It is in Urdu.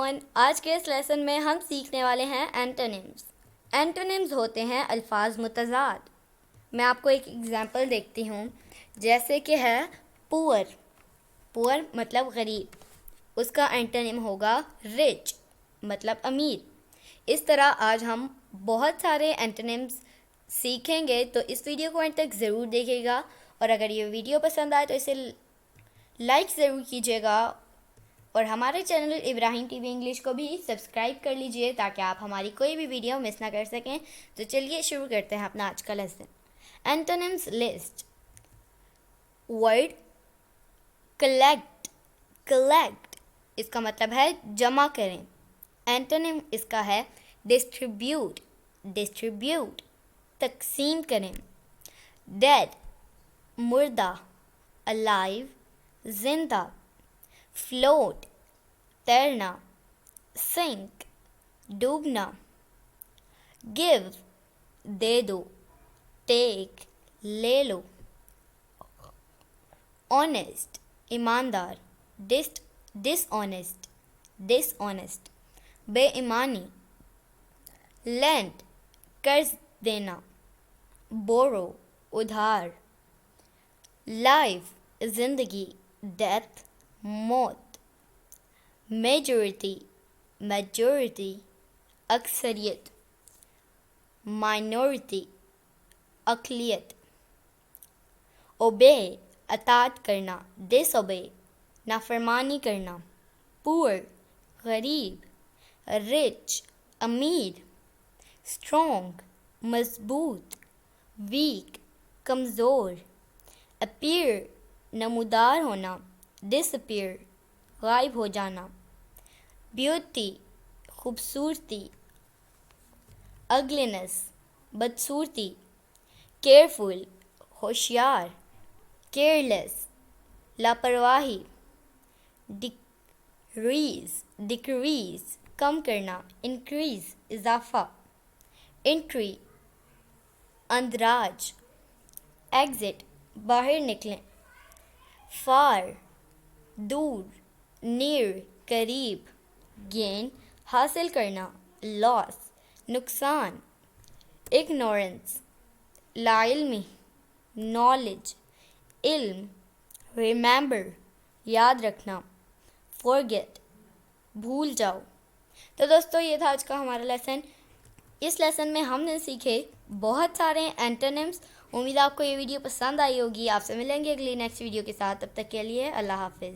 everyone. آج کے اس لیسن میں ہم سیکھنے والے ہیں اینٹونیمز. اینٹونیمز ہوتے ہیں الفاظ متضاد. میں آپ کو ایک ایگزامپل دیکھتی ہوں، جیسے کہ ہے پور. پور مطلب غریب، اس کا اینٹونیم ہوگا رچ مطلب امیر. اس طرح آج ہم بہت سارے اینٹونیمز سیکھیں گے، تو اس ویڈیو کو اینڈ تک ضرور دیکھیے گا، اور اگر یہ ویڈیو پسند آئے تو اسے لائک ضرور کیجیے گا، اور ہمارے چینل ابراہیم ٹی وی انگلش کو بھی سبسکرائب کر لیجئے تاکہ آپ ہماری کوئی بھی ویڈیو مس نہ کر سکیں. تو چلیے شروع کرتے ہیں اپنا آج کا lesson. Antonyms list. Word collect. Collect اس کا مطلب ہے جمع کریں. اینٹونیم اس کا ہے ڈسٹریبیوٹ. ڈسٹریبیوٹ تقسیم کریں. ڈیڈ مردہ. الائیو زندہ. فلوٹ تیرنا. سنک ڈوبنا. گیو دے دو. ٹیک لے لو. آنیسٹ ایماندار. ڈس آنیسٹ ڈس آنیسٹ بے ایمانی. لینڈ قرض دینا. بورو ادھار. لائف زندگی. ڈیتھ موت. میجورٹی میجورٹی اکثریت. مائنورٹی اقلیت. اوبے اطاعت کرنا. ڈس اوبے نافرمانی کرنا. پور غریب. رچ امیر. اسٹرانگ مضبوط. ویک کمزور. اپیئر نمودار ہونا. ڈس اپیئر غائب ہو جانا. بیوٹی خوبصورتی. اگلینس بدصورتی. کیئرفل ہوشیار. کیئرلیس لاپرواہی. ڈکریز کم کرنا. انکریز اضافہ. انٹری اندراج. ایگزٹ باہر نکلیں. فار دور. نیر قریب. گین حاصل کرنا. لاس نقصان. اگنورنس لا علمی. نالج علم. ریممبر یاد رکھنا. فورگیٹ بھول جاؤ. تو دوستو یہ تھا آج کا ہمارا لیسن. اس لیسن میں ہم نے سیکھے بہت سارے اینٹونیمز. امید آپ کو یہ ویڈیو پسند آئی ہوگی. آپ سے ملیں گے اگلی نیکسٹ ویڈیو کے ساتھ. تب تک کے لیے اللہ حافظ.